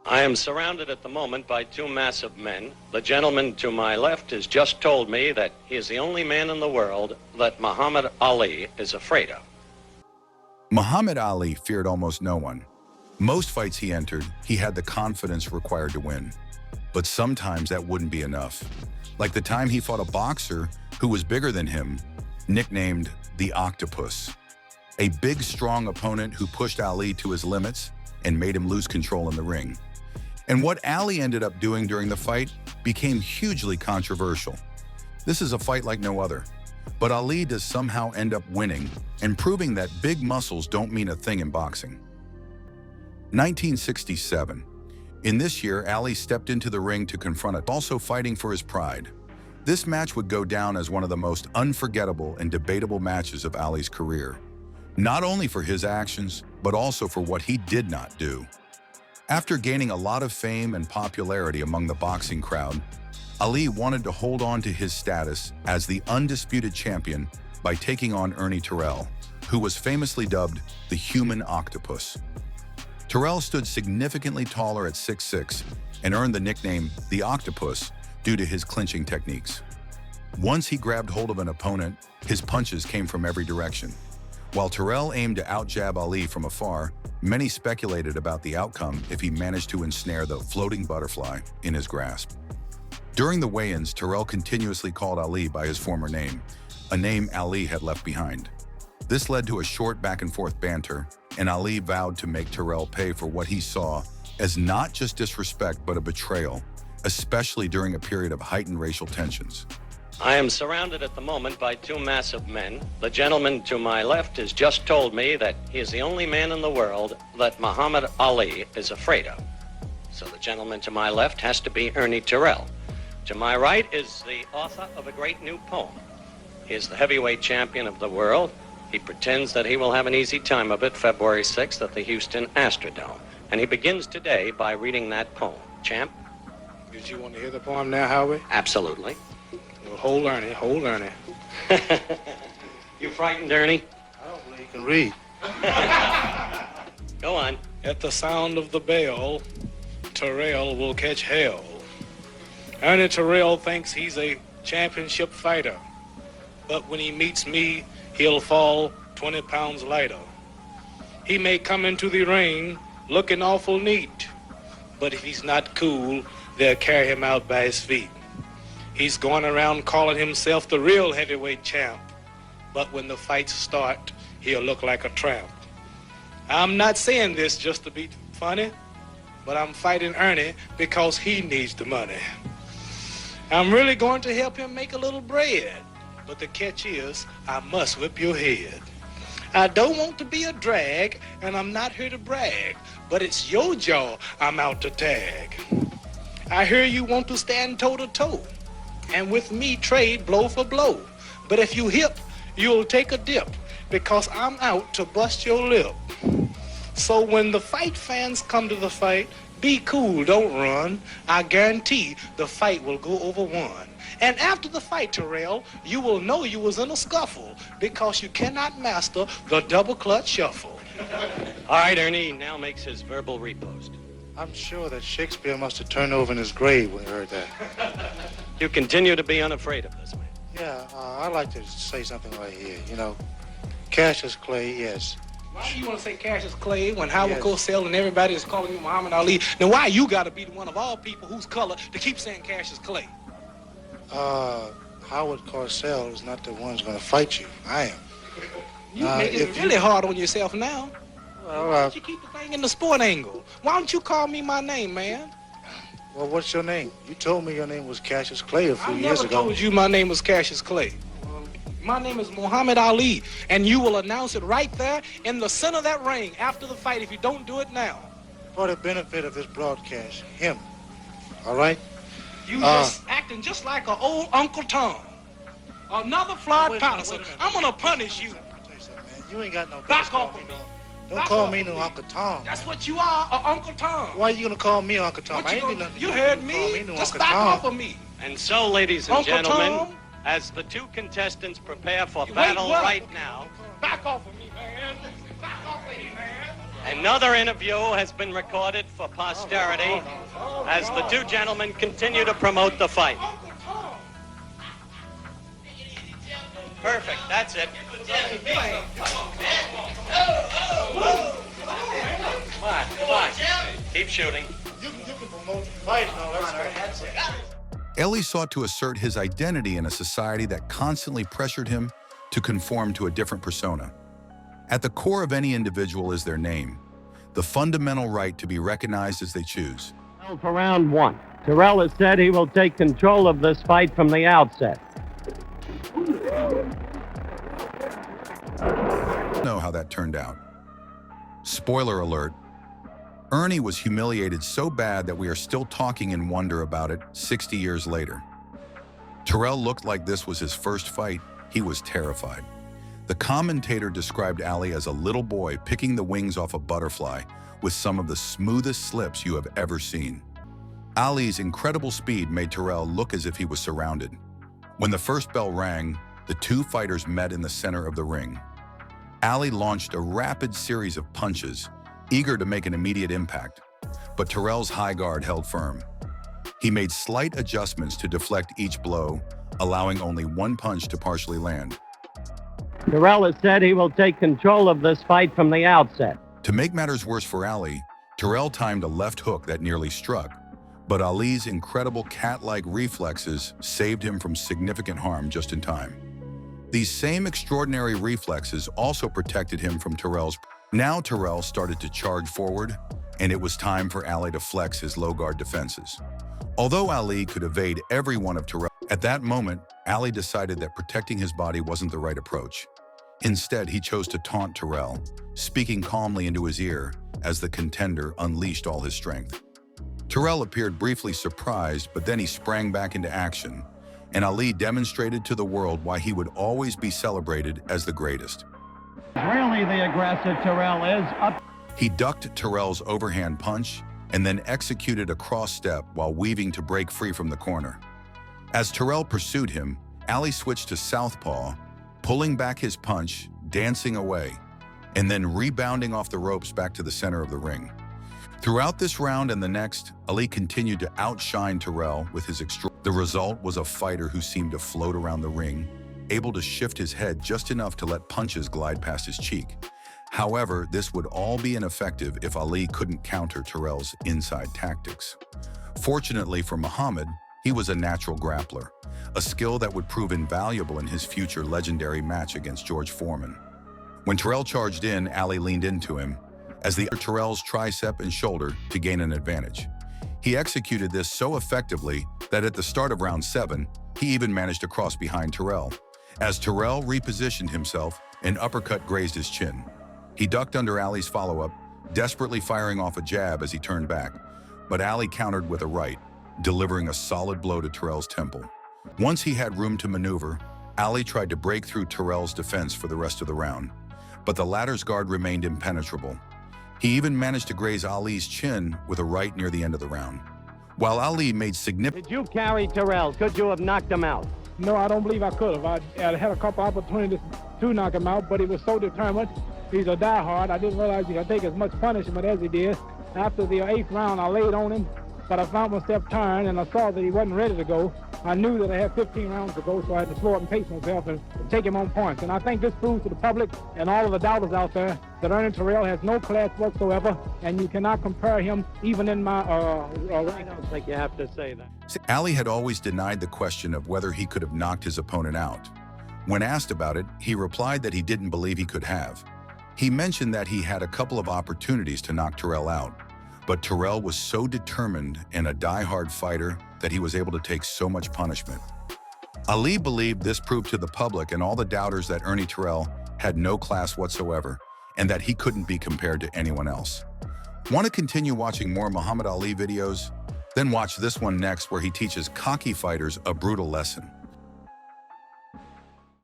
I am surrounded at the moment by two massive men. The gentleman to my left has just told me that he is the only man in the world that Muhammad Ali is afraid of. Muhammad Ali feared almost no one. Most fights he entered, he had the confidence required to win. But sometimes that wouldn't be enough. Like the time he fought a boxer who was bigger than him, nicknamed the Octopus. A big, strong opponent who pushed Ali to his limits and made him lose control in the ring. And what Ali ended up doing during the fight became hugely controversial. This is a fight like no other. But Ali does somehow end up winning and proving that big muscles don't mean a thing in boxing. 1967. In this year, Ali stepped into the ring to confront it, also fighting for his pride. This match would go down as one of the most unforgettable and debatable matches of Ali's career. Not only for his actions, but also for what he did not do. After gaining a lot of fame and popularity among the boxing crowd, Ali wanted to hold on to his status as the undisputed champion by taking on Ernie Terrell, who was famously dubbed the Human Octopus. Terrell stood significantly taller at 6'6" and earned the nickname the Octopus due to his clinching techniques. Once he grabbed hold of an opponent, his punches came from every direction. While Terrell aimed to out-jab Ali from afar, many speculated about the outcome if he managed to ensnare the floating butterfly in his grasp. During the weigh-ins, Terrell continuously called Ali by his former name, a name Ali had left behind. This led to a short back-and-forth banter, and Ali vowed to make Terrell pay for what he saw as not just disrespect but a betrayal, especially during a period of heightened racial tensions. I am surrounded at the moment by two massive men. The gentleman to my left has just told me that he is the only man in the world that Muhammad Ali is afraid of. So the gentleman to my left has to be Ernie Terrell. To my right is the author of a great new poem. He is the heavyweight champion of the world. He pretends that he will have an easy time of it February 6th at the Houston Astrodome. And he begins today by reading that poem. Champ? Did you want to hear the poem now, Howie? Absolutely. Well, hold Ernie, hold Ernie. You frightened, Ernie? I don't believe he can read. Go on. At the sound of the bell, Terrell will catch hell. Ernie Terrell thinks he's a championship fighter, but when he meets me, he'll fall 20 pounds lighter. He may come into the ring looking awful neat, but if he's not cool, they'll carry him out by his feet. He's going around calling himself the real heavyweight champ, but when the fights start, he'll look like a tramp. I'm not saying this just to be funny, but I'm fighting Ernie because he needs the money. I'm really going to help him make a little bread, but the catch is, I must whip your head. I don't want to be a drag, and I'm not here to brag, but it's your jaw I'm out to tag. I hear you want to stand toe-to-toe, and with me trade blow for blow. But if you hip, you'll take a dip, because I'm out to bust your lip. So when the fight fans come to the fight, be cool, don't run. I guarantee the fight will go over one. And after the fight, Terrell, you will know you was in a scuffle because you cannot master the double clutch shuffle. All right, Ernie now makes his verbal repost. I'm sure that Shakespeare must have turned over in his grave when he heard that. You continue to be unafraid of this man. Yeah, I'd like to say something right here. You know, Cassius Clay, yes. Why do you want to say Cassius Clay when Howard Yes. Cosell and everybody is calling you Muhammad Ali? Now why you got to be the one of all people whose color to keep saying Cassius Clay? Howard Cosell is not the one who's going to fight you. I am. You making it really hard on yourself now. Well, Why don't you keep the thing in the sport angle? Why don't you call me my name, man? well, what's your name? You told me your name was Cassius Clay a few I years never ago. told you my name was Cassius Clay. My name is Muhammad Ali, and you will announce it right there in the center of that ring after the fight if you don't do it now. For the benefit of this broadcast, him. All right? You just acting just like an old Uncle Tom. Another flawed Wait a minute, Patterson. wait a minute. I'm gonna punish you. I'll tell you something, man. You ain't got no Back business calling off of me. Don't Back call off me of no me. Uncle Tom. That's what you are, Uncle Tom. Why are you going to call me Uncle Tom? What I you ain't do gonna- nothing. You Don't heard call me? no Just Uncle back Tom. off of me. And so, ladies and Uncle gentlemen, Tom? as the two contestants prepare for Wait, battle what? right now, Back off of me, man. Back off of me, man. Another interview has been recorded for posterity as the two gentlemen continue to promote the fight. Perfect, that's it. Come on. Keep shooting. You can promote fighting and all that stuff. Ali sought to assert his identity in a society that constantly pressured him to conform to a different persona. At the core of any individual is their name, the fundamental right to be recognized as they choose. For round one, Terrell has said he will take control of this fight from the outset. Know how that turned out. Spoiler alert, Ernie was humiliated so bad that we are still talking in wonder about it 60 years later. Terrell looked like this was his first fight. He was terrified. The commentator described Ali as a little boy picking the wings off a butterfly with some of the smoothest slips you have ever seen. Ali's incredible speed made Terrell look as if he was surrounded. When the first bell rang, the two fighters met in the center of the ring. Ali launched a rapid series of punches, eager to make an immediate impact, but Terrell's high guard held firm. He made slight adjustments to deflect each blow, allowing only one punch to partially land. Terrell has said he will take control of this fight from the outset. To make matters worse for Ali, Terrell timed a left hook that nearly struck, but Ali's incredible cat-like reflexes saved him from significant harm just in time. These same extraordinary reflexes also protected him from Terrell's. Now Terrell started to charge forward, and it was time for Ali to flex his low-guard defenses. Although Ali could evade every one of Terrell, at that moment, Ali decided that protecting his body wasn't the right approach. Instead, he chose to taunt Terrell, speaking calmly into his ear as the contender unleashed all his strength. Terrell appeared briefly surprised, but then he sprang back into action, and Ali demonstrated to the world why he would always be celebrated as the greatest. Really the aggressive Terrell is up. He ducked Terrell's overhand punch and then executed a cross step while weaving to break free from the corner. As Terrell pursued him, Ali switched to southpaw, pulling back his punch, dancing away, and then rebounding off the ropes back to the center of the ring. Throughout this round and the next, Ali continued to outshine Terrell with his The result was a fighter who seemed to float around the ring, able to shift his head just enough to let punches glide past his cheek. However, this would all be ineffective if Ali couldn't counter Terrell's inside tactics. Fortunately for Muhammad, he was a natural grappler, a skill that would prove invaluable in his future legendary match against George Foreman. When Terrell charged in, Ali leaned into him, as the Terrell's tricep and shoulder to gain an advantage. He executed this so effectively that at the start of round 7, he even managed to cross behind Terrell. As Terrell repositioned himself, an uppercut grazed his chin. He ducked under Ali's follow-up, desperately firing off a jab as he turned back, but Ali countered with a right, delivering a solid blow to Terrell's temple. Once he had room to maneuver, Ali tried to break through Terrell's defense for the rest of the round, but the latter's guard remained impenetrable. He even managed to graze Ali's chin with a right near the end of the round. While Ali made significant... Did you carry Terrell? Could you have knocked him out? No, I don't believe I could have. I had a couple opportunities to knock him out, but he was so determined. He's a diehard. I didn't realize he could take as much punishment as he did. After the 8th round, I laid on him, but I found myself tired, and I saw that he wasn't ready to go. I knew that I had 15 rounds to go, so I had to slow up and pace myself and take him on points. And I think this proves to the public and all of the doubters out there that Ernie Terrell has no class whatsoever, and you cannot compare him even in my I don't think you have to say that. Ali had always denied the question of whether he could have knocked his opponent out. When asked about it, he replied that he didn't believe he could have. He mentioned that he had a couple of opportunities to knock Terrell out, but Terrell was so determined and a die-hard fighter that he was able to take so much punishment. Ali believed this proved to the public and all the doubters that Ernie Terrell had no class whatsoever and that he couldn't be compared to anyone else. Want to continue watching more Muhammad Ali videos? Then watch this one next, where he teaches cocky fighters a brutal lesson.